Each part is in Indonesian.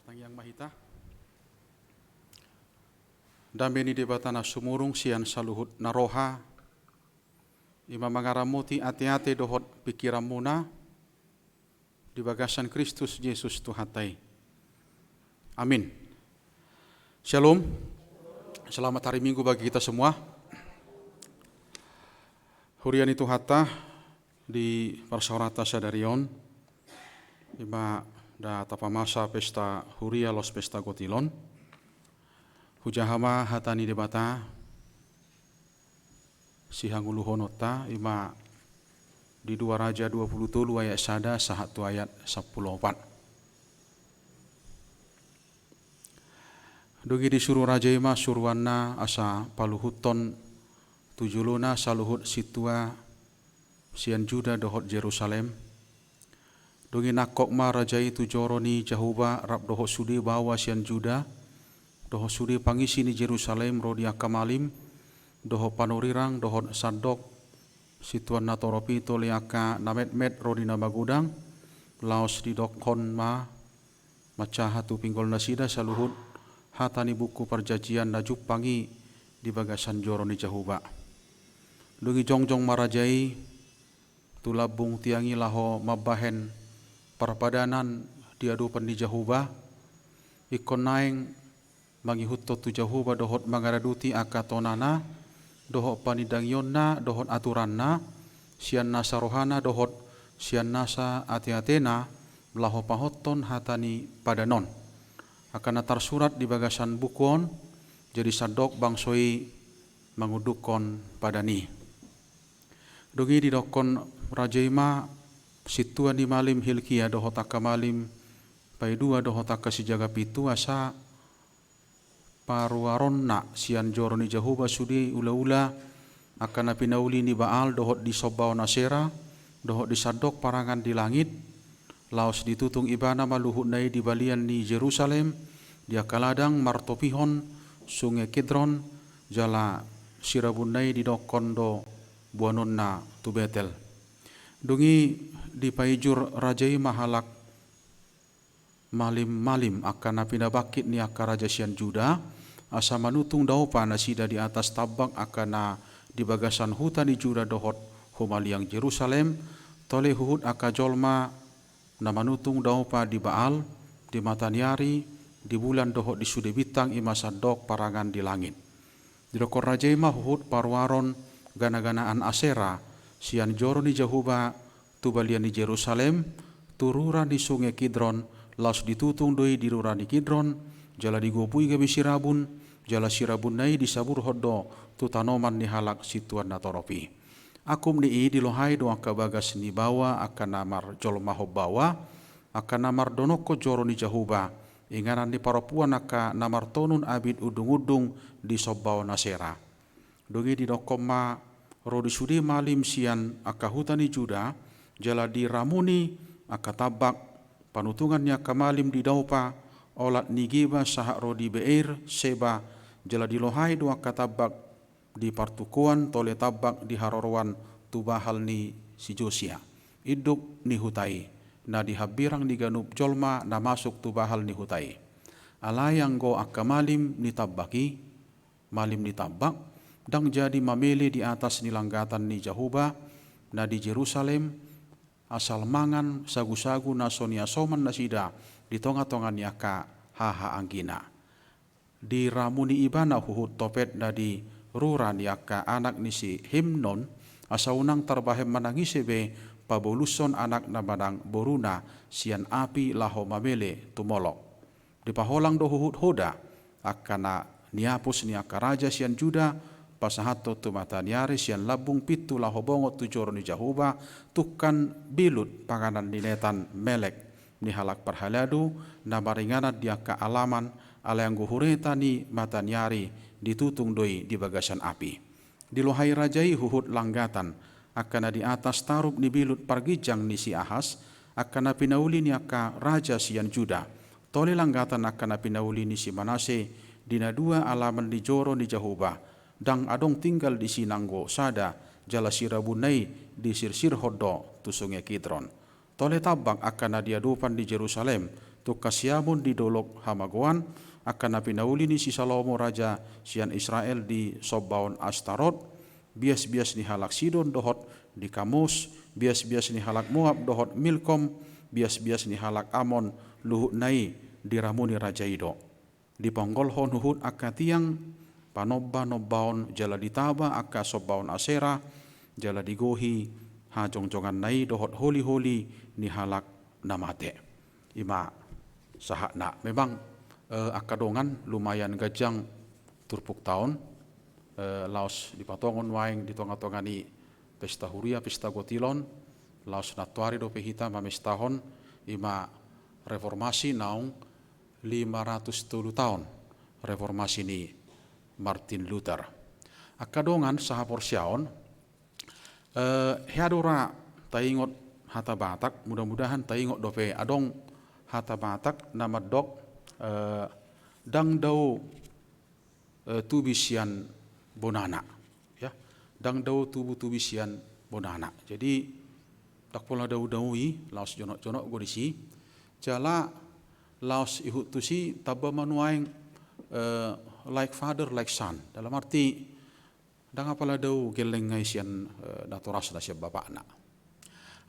Tang Yang Mahita. Dambeni debatana sumurung sian saluhut naroha. Ima mangaramuti ati-ati dohot pikiran muna. Di bagasan Kristus Yesus Tuhatai. Amin. Shalom. Selamat hari Minggu bagi kita semua. Hurian itu hatta di Parsaurata Sadarion. Ima da tapamasa pesta huria los pesta gotilon. Hujahama hatani debata sihanguluhonota ima di 2 Raja 27 ayat sada sahatu ayat 14. Dogi disuruh raja ima surwana asa paluhuton tujuluna saluhut situa sian Juda dohot Jerusalem. Dogi nakok ma rajai tujoroni Jahuba rap doho sudi bawa sian Juda doho sudi pangisi ni Jerusalem rodi akamalim doho panorirang doho sadok situan natoropi toliaka namet-met rodi nabagudang laos di dokon ma maca hatu pinggol nasida saluhut hatani buku perjanjian najup pangi di bagasan joroni Jahuba. Dogi jongjong marajai tulabung tiangi laho mabahen parpadanan diadupan di Jahuba ikon naeng mangihutto tu Jahuba dohot mangaraduti akatonana dohot panidangyonna dohot aturanna sian nasa rohana dohot sian nasa ati-atena laho pahotton hatani padanon akan natar surat di bagasan bukuon jadi sadok bangsoi mangudukon padani dogi di dokon rajaima situan di malim Hilkia dohotaka malim paidua dohotaka si jaga pitu asa paruaronna sian joroni Jahuba sudi ula-ula akan napinauli ni Baal dohot di Sobao Nasera dohot di sadok parangan di langit laos ditutung ibana maluhut nai di balian ni Jerusalem dia kaladang martopihon sungai Kidron jala sirabun nai di dokon do buanonna tu Betel dungi di paijur rajai mahalak malim-malim akan napinabakit ni akar raja sian Juda asa manutung daupa nasida di atas tabak akan di bagasan hutan di Juda dohot humaliang Jerusalem tole huhut akajolma na manutung daupa di Baal di matanyari di bulan dohot di sude bitang imasadok parangan di langit di dokor rajai mahuhut parwaron gana-ganaan Asera sian joroni Jahuba tubalian di Jerusalem tururan di sungai Kidron laos ditutung doi di ruran di Kidron jala digopui gabi sirabun jala sirabun nai disabur hoddo tu tanoman ni halak situan natoropi akum ni di lohai doa kabagas ni bawa akan namar jolma hobbawa akan namar donoko joro ni Jahuba inganan di parapuan aka namar tonun abid udung-udung di Sobao Nasera dogi di dokoma rodi sudi malim sian aka hutani Juda jala di ramuni akatabak panutungannya kamalim di daupa olat nigiba sahak rodi beir seba jala di lohai dua katabak di partukuan tole tabak di harorwan tubahal ni si Josia iduk ni hutai na di habirang di ganup jolma na masuk tubahal ni hutai alayang go akamalim ni tabaki malim ni tabak dang jadi mamele di atas nilanggatan ni Jahuba na di Jerusalem asal mangan sagu-sagu nasoni asoman nasida di tonga-tongan yaka haha anggina di ramuni ibana huhut topet na di ruran yaka anak nisi Himnon asaunang tarbahem manangisebe paboluson anak na badang boruna sian api laho mamele tumolok di paholang do huhut hoda akana niapus niaka raja sian Juda pasahato tu matanyari sian labung pitu laho bongot tu joroni Jahuba tukan bilut panganan dinetan melek ni halak parhaladu na maringanat dia ka alaman alayang guhureta ni matanyari ditutung doi di bagasan api di lohai rajai huhut langgatan akan di atas tarub ni bilut pargijang ni si Ahas akan pinauli ni aka raja sian Juda tole langgatan akan pinauli ni si Manase dina dua alaman di joro ni Jahuba dang adong tinggal di sinanggo sada jala sirabunai di sirsir hoddo tu sungai Kidron tole tabak akan diadupan di Jerusalem kasiamun di dolok hamagoan akan napi nauli ni si Salomo raja sian Israel di Sobaon Astarot, bias-bias ni halak Sidon dohot di Kamus, bias-bias ni halak Moab dohot Milkom, bias-bias ni halak Amon luhut nai di Ramuni raja Ido. Di panggolhon huhut akatiang panobba nobbaon jala ditaba akka Sobaon Asera, jala digohi hajong-jongan nai dohot holi-holi ni halak namate. Ima sahakna memang akadongan lumayan gajang turpuk tahun laos di patongon waing di tonga-tongani pesta huria pesta gotilon laos natuari do pehita mamestahon ima reformasi naung 510 tahun reformasi ni Martin Luther. Akadongan saha porsiaon headora taingot hata batak, mudah-mudahan taingot dope adong hata batak nama dok dang dau tubisian bonana, ya, dang dau tubisian bonana. Jadi tak pola dau-daui laos jonok-jonok godisi jala laos ihut tusi tabba manuaing like father like son, dalam arti dang apala dau geleng ngai sian datoras da siap bapakna.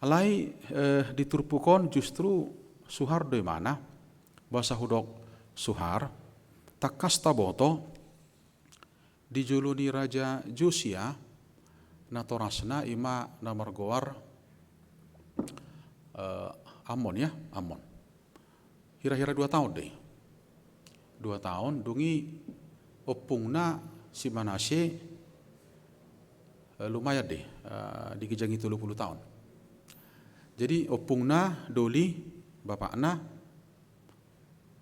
Alai diturpukon justru Suhardo mana bahasa hudok Suhar takas taboto dijuluni Raja Josia natorasna ima namargoar Amon, ya, Amon. Hira-hira 2 tahun deh. 2 tahun dungi opungna si Manasye lumayan deh dikijangi 30 tahun. Jadi opungna doli bapakna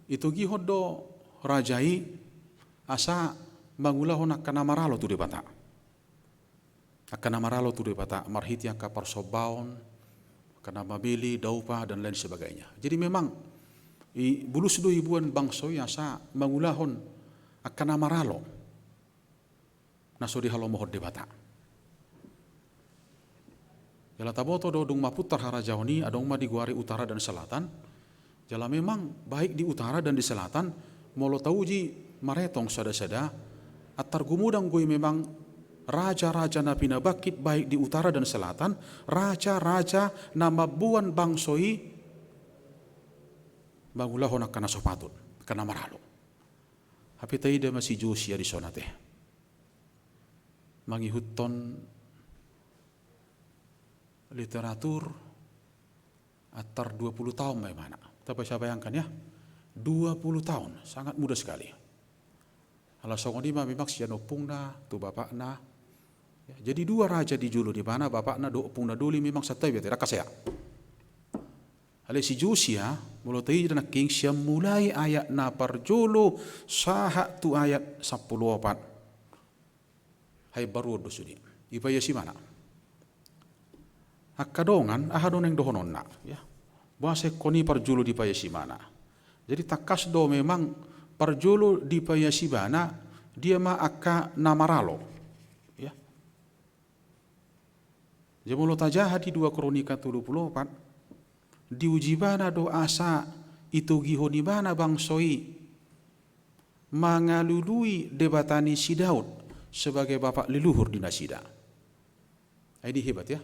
itu gihodo rajai asa mangulahon akan namaralo tu debata. Akan namaralo tu debata marhit yang kapar sobaon, akan namabili, daupa dan lain sebagainya. Jadi memang bulus do ibuan bangsoy asa mangulahon akan namaralo. Naso di halo mohod debata. Jala taboto do dung maputar harajawni adong ma di Guari utara dan selatan. Jala memang baik di utara dan di selatan molo tauji maretong sada-sada atar gumudang gue memang raja-raja na pinabakit baik di utara dan selatan, raja-raja na mabuan bangsoi bagulahon akan nasopatut kana maralo. Hapi taida masih Josia di sana teh. Mangihuton literatur atar 20 tahun mana. Tapi saya bayangkan ya, 20 tahun, sangat mudah sekali. Alasong ini memang sian opungna, tu bapakna. Ya, jadi 2 raja di julu di mana bapakna do opungna duli memang satai biar tidak kasih. Hale si Josia mulut tadi dan king siam mulai ayat na parjulu saha tu ayat 14. Hai baru dosudi. Ipaya si mana? Akadongan ahadon yang dohononna, ya. Bahasa koni parjulu di payasimana. Jadi takas do memang parjulu di payasimana dia ma akka namaralo, ya. Jamulo tajah di 2 Kronika 34 diujibana do asa itu gihoni bana bangsoi mangalului debatani si Daud sebagai bapak leluhur dinasti Sida. Ini hebat ya.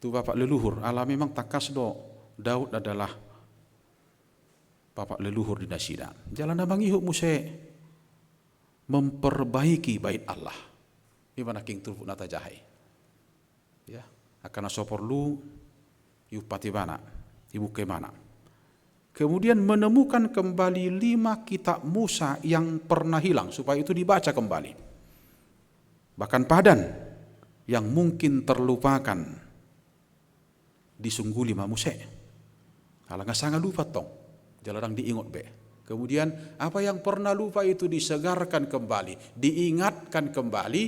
Tu bapak leluhur, Allah memang takas do Daud adalah bapak leluhur di Nasida. Jalan abang ihuk muse memperbaiki bait Allah. Gimana king turpu nata jahai. Ya, akan asopor lu yupati mana, ibu ke mana. Kemudian menemukan kembali 5 kitab Musa yang pernah hilang supaya itu dibaca kembali. Bahkan padan yang mungkin terlupakan disungguh 5 Muse. Kalau nggak sangat lupa tong, jalan diingat be. Kemudian apa yang pernah lupa itu disegarkan kembali, diingatkan kembali.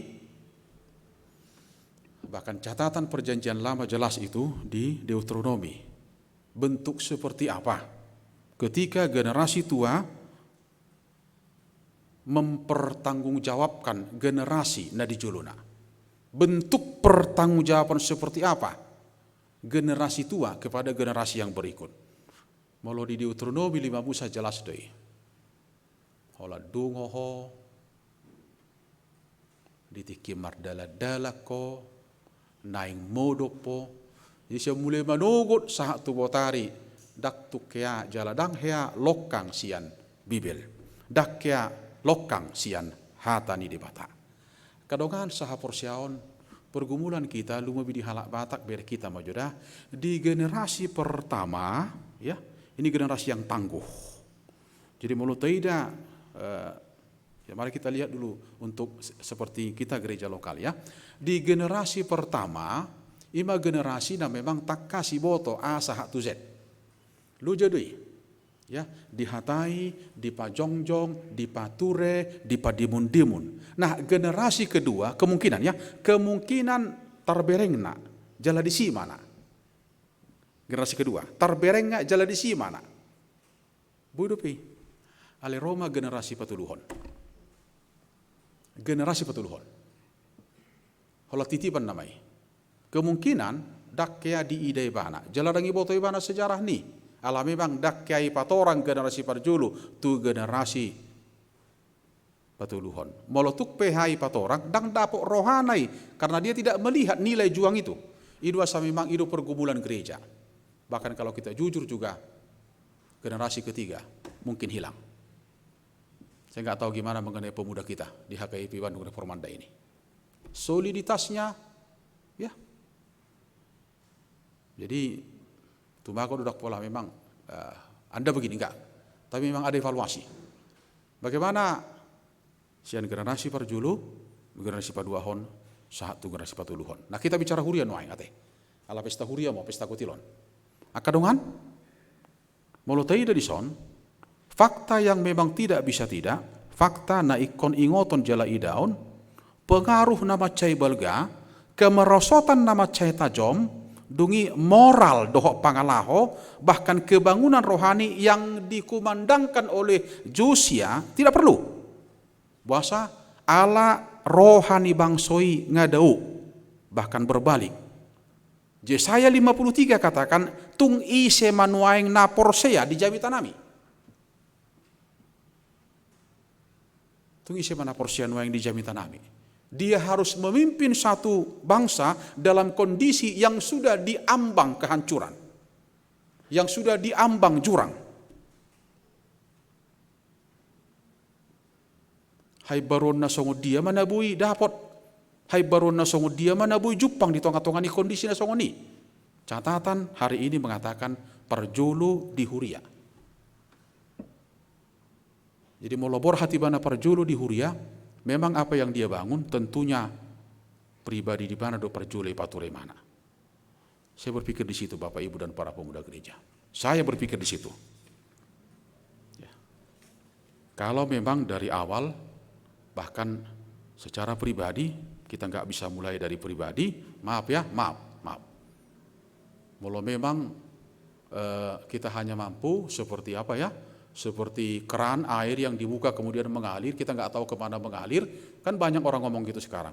Bahkan catatan perjanjian lama jelas itu di Deuteronomi. Bentuk seperti apa? Ketika generasi tua mempertanggungjawabkan generasi nadijuluna. Bentuk pertanggungjawaban seperti apa? generasi tua kepada generasi yang berikut. Molo di Deuteronomi 5 Musa jelas deh. Hola dungoho, ditiki mardala-dala ko, naing modopo. Jadi saya mulai manugut sahat tu botari, dak tu kea jaladang hea lokang sian bibel, dak kea lokang sian hatani di bata. Kadongan saha porsiaon pergumulan kita lumabi di halak Batak ber kita majodah di generasi pertama, ya ini generasi yang tangguh. Jadi mulut tidak, ya mari kita lihat dulu untuk seperti kita gereja lokal ya. Di generasi pertama, ima generasi na memang tak kasih boto A sahak tu Z. Lu jadi, ya dihatai, dipajongjong, dipature, dipadimun-dimun. Nah generasi kedua kemungkinan ya, kemungkinan terberengna jala di si mana. Generasi kedua, terberengna jala di si mana. Budupi, ale Roma generasi patuluhon. Generasi patuluhon. Hola titipan namai. Kemungkinan dakkea di ide bana. Jaladangi boto ibana sejarah ni. Alami bang dakkea patorang generasi parjulu tu generasi patuluhon. Molotuk pehai patorang dang dapok rohanai karena dia tidak melihat nilai juang itu. Itu asa memang itu pergumulan gereja. Bahkan kalau kita jujur juga generasi ketiga mungkin hilang. Saya nggak tahu gimana mengenai pemuda kita di HKIP Bandung Reformanda ini. Soliditasnya, ya. Jadi tumbako dudak pola memang Anda begini enggak, tapi memang ada evaluasi. Bagaimana sian generasi parjulu, generasi paduahon, saat tu generasi patuluhon. Nah kita bicara huria noai ate. Ala pesta huria mau pesta kotilon. Akadongan, molotai dari son, fakta yang memang tidak bisa tidak, fakta na ikon ingoton jala idaon, pengaruh nama cai balga, kemerosotan nama cai tajom, dungi moral dohok pangalaho, bahkan kebangunan rohani yang dikumandangkan oleh Josia tidak perlu. Bahasa ala rohani bangsoi ngadau, bahkan berbalik. Yesaya 53 katakan, tung ise manuaing na porsea di jabi tanami. Tung ise mana porsea nuaing di jabi tanami. Dia harus memimpin satu bangsa dalam kondisi yang sudah diambang kehancuran. Yang sudah diambang jurang. Hai baron na songo dia manabui dapat. Hai baron na songo dia manabui jupang di tonga-tongani kondisi na songo ni. Catatan hari ini mengatakan perjulu di Huria. Jadi molobor hati bana perjulu di Huria. Memang apa yang dia bangun tentunya pribadi di mana do perjule pature mana. Saya berpikir di situ Bapak Ibu dan para pemuda gereja. Saya berpikir di situ. Ya. Kalau memang dari awal bahkan secara pribadi kita nggak bisa mulai dari pribadi, maaf ya, maaf. Kalau memang kita hanya mampu seperti apa ya? Seperti keran air yang dibuka kemudian mengalir, kita nggak tahu kemana mengalir, kan banyak orang ngomong gitu sekarang.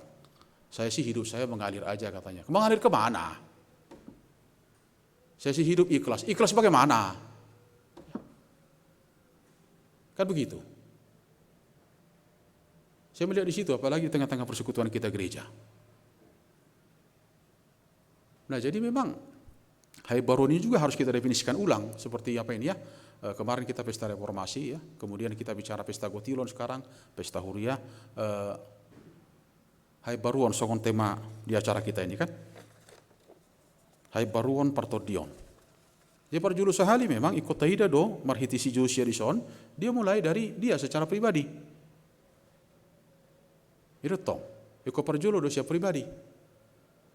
Saya sih hidup saya mengalir aja katanya. Mengalir kemana? Saya sih hidup ikhlas. Ikhlas bagaimana? Kan begitu. Saya melihat di situ, apalagi di tengah-tengah persekutuan kita gereja. Nah jadi memang Hai Baron ini juga harus kita definisikan ulang, seperti apa ini ya. Kemarin kita pesta reformasi ya, kemudian kita bicara pesta gotilon sekarang, pesta huria. Hai Baruon songon tema di acara kita ini kan. Hai Baruon partodion. Dia perjulu sehali memang ikut taida do marhitisi Josia di son, dia mulai dari dia secara pribadi. Itu tong, ikut perjulu do siap pribadi.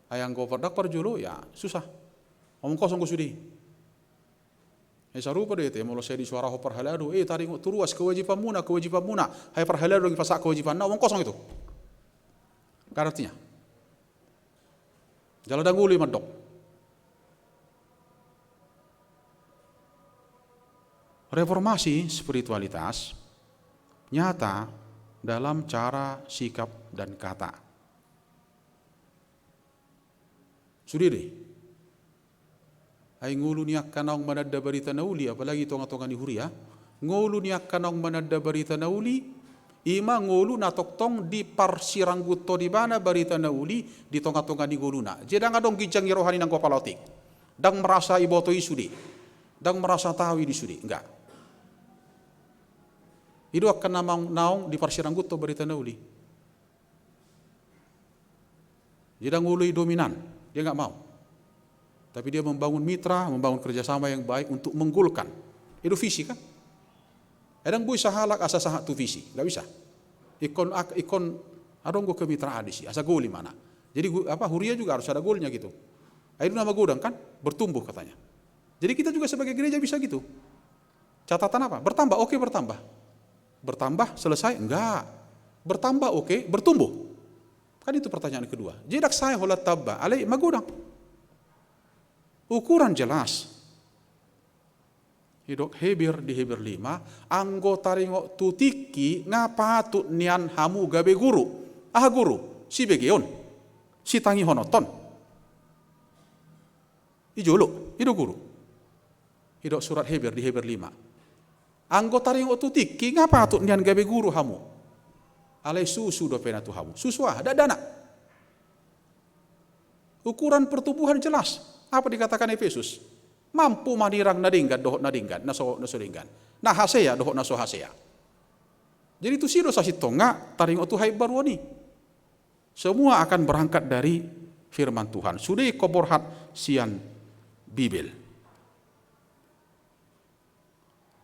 Ayang go perdak perjulu ya susah. Omong kosong kusudi. Sarupa deh, mau saya di suara ho perhaladu, tadi turuas kewajiban muna, hai perhaladu lagi pasak kewajiban, omong kosong itu. Artinya, jalan danguli madok. Reformasi spiritualitas nyata dalam cara, sikap, dan kata. Sudah deh. Ay ngulu niya kanong manadda barita nauli, apalagi tonga-tonga ni Huria. Ngulu niya kanong manadda barita nauli, ima ngulu na toktong di parsirangguto di bana barita nauli di tonga-tonga ni ngulu na. Jadi nga dong gijang rohani ng kopalotik. Dang merasa iboto isudi. Dang merasa tahu di sudi. Enggak. Itu akan naong di parsirangguto barita nauli. Jadi ngulu dominan, dia enggak mau. Tapi dia membangun mitra, membangun kerjasama yang baik untuk menggulkan. Itu visi kan? Edang bui sahalak asa sahat tu visi, nggak bisa. Ikon adong go kemitraan di si, asa goli mana. Jadi Huria juga harus ada golnya gitu. Itu nama gudang kan, bertumbuh katanya. Jadi kita juga sebagai gereja bisa gitu. Catatan apa? Bertambah, oke bertambah. Bertambah, selesai? Enggak. Bertambah, oke, bertumbuh. Kan itu pertanyaan kedua. Jedak saya holat tabba, alai magudang. Ukuran jelas. Hidok Heber di Heber 5, anggota ringo tutiki ngapatut nian hamu gabe guru. Guru, si begeon, si tangi honoton. Ijolo, itu guru. Hidok surat Heber di Heber 5. Anggota ringo tutiki ngapatut nian gabe guru hamu. Alai susu do pena tu hamu. Susu ada dana. Ukuran pertumbuhan jelas. Apa dikatakan Efesus? Mampu manirang nadinggan dohot nadinggan naso dinggan. Nah haseya dohot naso haseya. Jadi itu siro sasitonga taring otuhai baruani. Semua akan berangkat dari firman Tuhan. Sudai koborhat sian Bibel.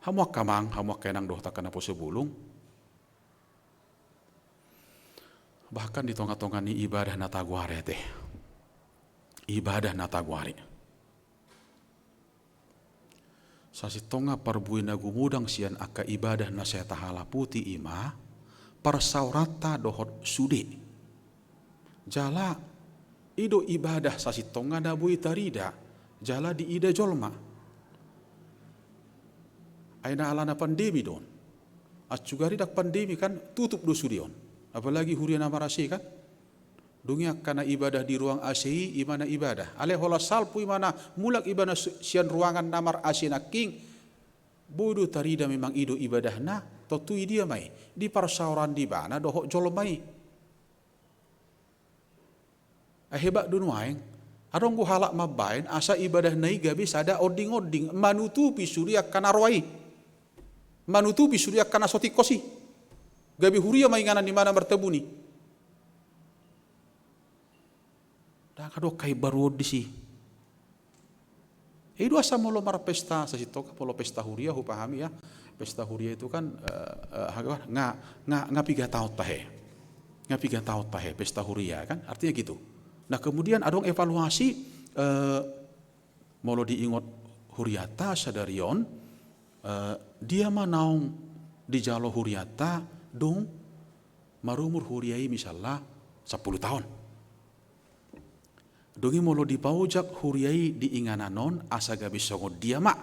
Hamuak kamang, hamuak kenang doh takkan apa sebulung. Bahkan di tonga-tonga ni ibadah nataguare teh. Ibadah nataguari. Sasitonga parbuin na gumudang sian aka ibadah na saya tahala puti ima parsaurata dohot sude. Jala ido ibadah sasitonga na bui tarida jala di ida jolma. Aina alana pandemi don. Acugari dak pandemi kan tutup do sudion. Apalagi Huria Namarasi kan. Dunia karena ibadah di ruang ACI, imana ibadah. Ale hola salpu imana mulak ibadah sian ruangan namar ACI na king. Bodoh tarida memang ido ibadah na. Totui dia mai. Di parsauran di bana dohok jolo mai. Hebat dunuaeng. Adong ku halak mabain asa ibadah nai gabis ada oding-oding. Manutupi surya kanarwai. Manutupi surya kanasotikosi. Gabi Huria mainganan di mana bertemu ni. Dah kado kai baru di si. Itu asa molo mar pesta sasitoka polo pesta Huria hu pahami ya. Pesta Huria itu kan ngapiga taut tahe. Ngapiga taut tahe pesta Huria kan artinya gitu. Nah kemudian adong evaluasi molo diingot Huriata sadarion dia manaung di jalo Huriata dong marumur Huriai misalnya 10 tahun. Dongi molo dipaujak Huriai di ingananon asa gabi songo dia mak.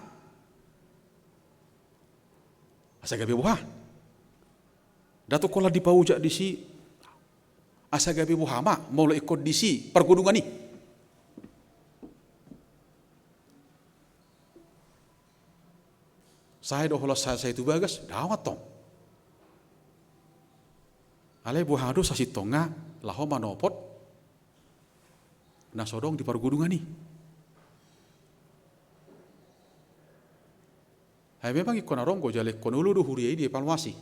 Asa gabi buha. Dato kola dipaujak di si asa gabi buha mak molo ikut di si pergunungan ni. Saya doh saya itu bagas dawat tong. Ale buha do sasitonga laho manopot nah sodong di pergunungan nih. Hai memang ikon aronggo jale konulu do Huria di evaluasi.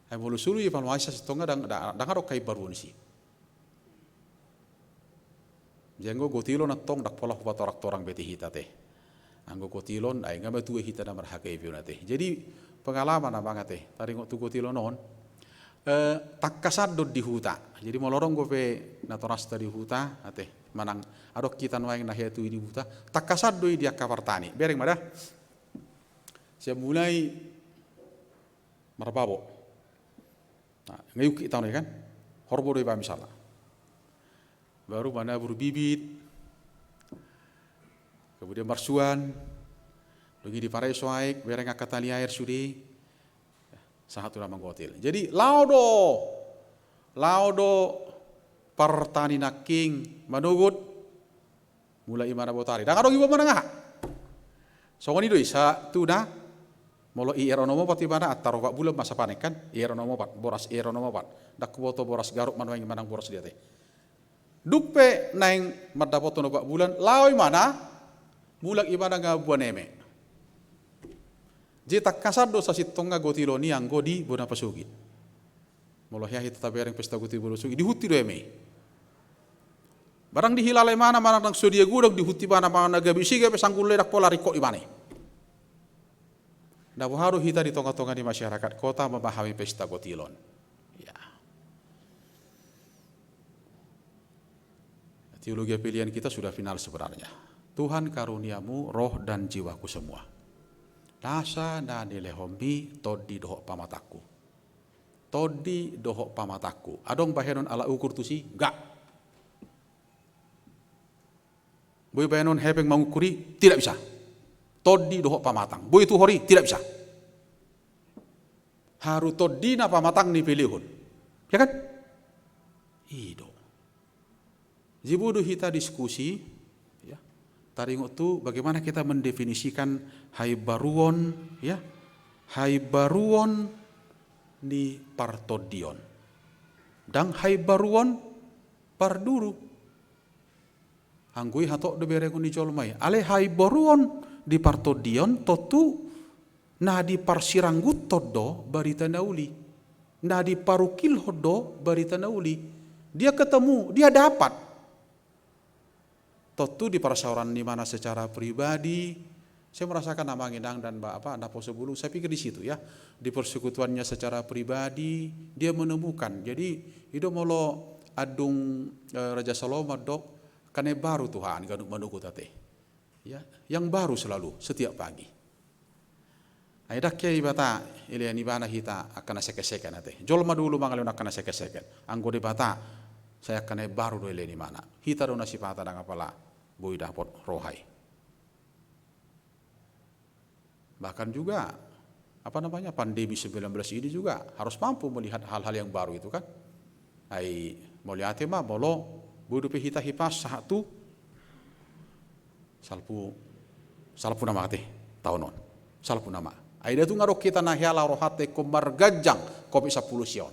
Hai mulu sulu evaluasi setonga dang arok kai baru ni si. Jenggo gotilo na tong dak pola hubat orang beti hita teh. Anggo gotilon ai ngama tuwe hita na marhaka ibu na teh. Jadi pengalaman na banget teh. Taring tu gotilo non. Takkasad di huta. Jadi molorong gope natoras di huta ate manang adok kita nuaing nahia tu di huta. Takkasad do dia kawartani. Bereng mada. Saya mulai marababo. Nah, ngayuk kita kan. Horbo do iba misalnya. Baru mana berbibit. Kemudian marsuan. Dogi di parai soaik bereng akatali air sudi. Satu nama gotil. Jadi laudo pertani naking manugut Mulai imana botari. Dan kadang ibu mana ngah. Soalnya itu isa tu na. Molo ieronomo pati mana ataro pak bulan masa panik kan. Ieronomo pat boras ieronomo pat. Dak boto boras garuk mana yang manang boras dia teh. Dupe naing madapoto no pak bulan. Laoi mana? Mulak imana ngabuan eme. Jitak kasado sa sitong nga gotilo ni ang godi bona pasugit. Molo hiya hita tabereng pesta goti bona pasugit. Dihuti do eme. Barang dihilalay mana nang sodia gudang dihuti mana nagabisi ke pesanggulle dak pola riko imane. Nah haru hita di tonga-tonga di masyarakat kota memahami pesta gotilon. Ya. Teologi pilihan kita sudah final sebenarnya. Tuhan karuniamu roh dan jiwaku semua. Nasa na nilehombi todi dohok pamataku. Todi dohok pamataku. Adong bahenon ala ukur tusi? Enggak. Boy bayanon hepeng mangukuri tidak bisa. Todi dohok pamatang. Boy itu hori tidak bisa. Haru todi na pamatang ni pilihun. Ya kan? Ido. Jibudu hita diskusi. Ya. Taringo tu bagaimana kita mendefinisikan hai baruon. Ya. Hai baruon ni partodion. Dan hai baruon parduru. Anggui hatok de bereku ni jolmai. Ale hai boruon di partodion totu na di parsiranggut todo barita nauli. Na di parukil hodo barita nauli. Dia ketemu, dia dapat. Totu di persauran di mana secara pribadi saya merasakan nama ngidang dan napo sebelum saya pikir di situ ya. Di persekutuannya secara pribadi dia menemukan. Jadi itu molo adung Raja Salomo dok karena baru Tuhan ganuk manuku tate. Ya, yang baru selalu setiap pagi. Aidak kiai bata ile ni bana hita akan seke-seke nate. Jolma dulu mangalun akan seke-seke. Anggo de bata saya akan baru do ile ni mana. Hita do nasipata dang apala boi dapot rohai. Bahkan juga pandemi 19 ini juga harus mampu melihat hal-hal yang baru itu kan. Ai moliate mah bolo bodo hita hipas satu salpu nama teh tahunon salpu nama aida tu ngarok kita nahiala rohate komar gajang kopi 10 sion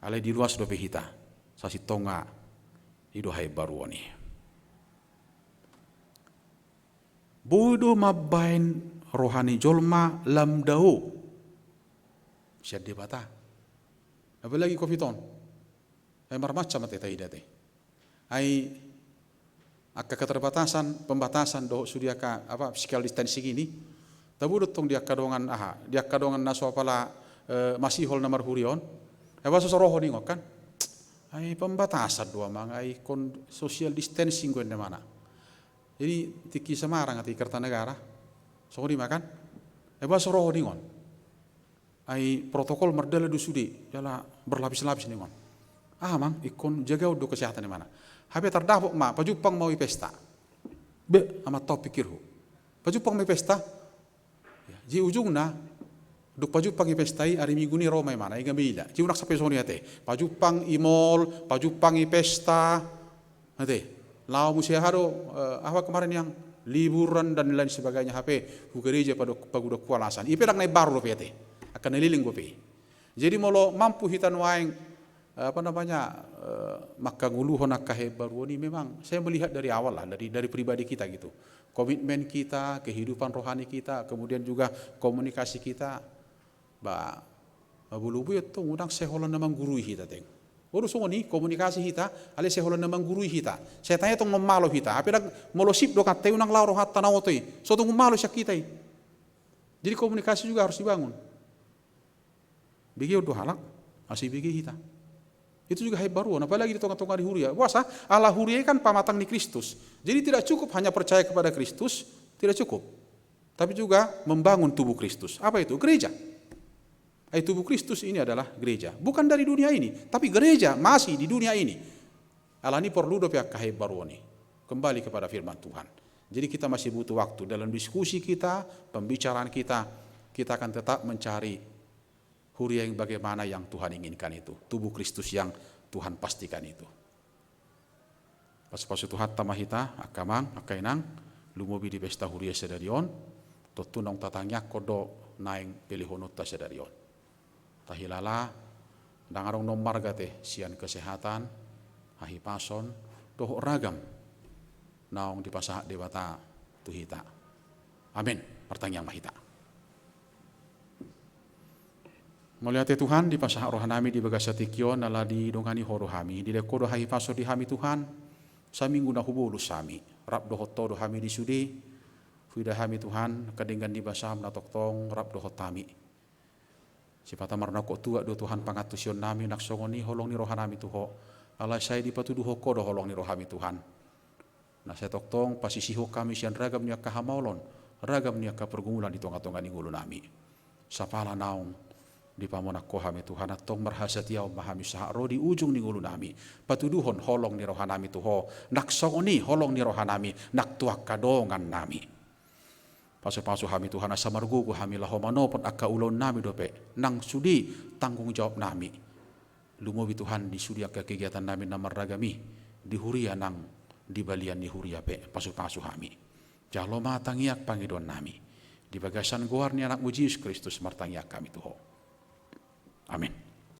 ale di luas dope hita sasi tonga ido hai baruoni bodo mabain rohani jolma lamdao siad debata apalagi kopi ton ay marmacam at ita idate. Ay akka keterbatasan, pembatasan doh sudia ka physical distancing ini. Tabudut tong dia kadongan naso pala masihol na marhurion. Ay waso roho ningo kan. Ay pembatasan doa mang ay social distancing ko mana. Jadi tiki Semarang ati Kertanegara. So di makan. Ay waso roho ningon. Ay protokol merdela dusudi jala berlapis-lapis ningon. Mang ikon jaga udah kesehatan di mana. Habe terdapuk ma pajupang mau pesta. Be amat topik kirhu. Pajupang mau pesta. Ya, ji ujungna duk pajupang pestai hari Minggu ni Roma mana iga bila. Ji unak sampai soni ate. Pajupang imol, pajupang pesta. Ate. Lau musia haro kemarin yang liburan dan lain sebagainya HP gereja pada paguda kualasan. Ipe dak nai baru ate. Akan neliling gope. Jadi molo mampu hitan waeng maka nguluhon akahe baru ini memang saya melihat dari awal lah dari pribadi kita gitu komitmen kita kehidupan rohani kita kemudian juga komunikasi kita bulubu itu udang seholan namang guru kita teng urus ni komunikasi kita ale seholan namang guru kita saya tanya tong malo kita apa dak molosip do katte unang lauro hatta nawotoi so tong malo syak kita jadi komunikasi juga harus dibangun bigi udah halak masih bigi kita. Itu juga hai baruan, apalagi di tengah-tengah di huria. Wasa Allah huria kan pamatang di Kristus. Jadi tidak cukup hanya percaya kepada Kristus, tidak cukup. Tapi juga membangun tubuh Kristus. Apa itu? Gereja. Tubuh Kristus ini adalah gereja. Bukan dari dunia ini, tapi gereja masih di dunia ini. Allah ini perlu do pihak hai baruan ini. Kembali kepada firman Tuhan. Jadi kita masih butuh waktu dalam diskusi kita, pembicaraan kita akan tetap mencari huria yang bagaimana yang Tuhan inginkan itu. Tubuh Kristus yang Tuhan pastikan itu. Pas Tuhan tamahita akamang akainang lumobi di pesta huria sedarion totunong tatangnya kodo naing pilihonut ta sedarion. Tahilala dangarong nomar gate sian kesehatan hahipason doh ragam naong dipasah dewata tuhita. Amin. Pertanyaan mahita. Melihat Tuhan di pasah rohanami di bagasatikion nala di dongani horohami di lekodo hahipaso di hami Tuhan saminggu na hubulu sami rap dohot todo hami di sudi fuida hami Tuhan kadenggan di basam na toktong rap dohot tami sipata marna ko tua do Tuhan pangatusion nami nak songoni holong ni rohanami tuho ala saya di patuduho kodo holong ni rohami Tuhan na saya toktong pasisiho kami sian ragam niya kahamaulon ragam niya pergumulan di tonga-tonga ni ngulu nami sapala naong di pamonak ko hami Tuhan atong marhasatiaw mahami sa ro di ujung ni ngulu nami patuduhon holong ni rohanami tuho naksongoni holong ni rohanami naktuak kadongan nami paso-paso hami Tuhan asa margugu hami lahomanopon akka ulon nami dope nang sudi tanggung jawab nami lumobi Tuhan di sudi akka kegiatan nami namar ragami di huria nang di balian di huria pe paso-paso hami jalo matangiak pangidon nami di bagasan goar ni anak Yesus Kristus martangiak kami tuho. Amin.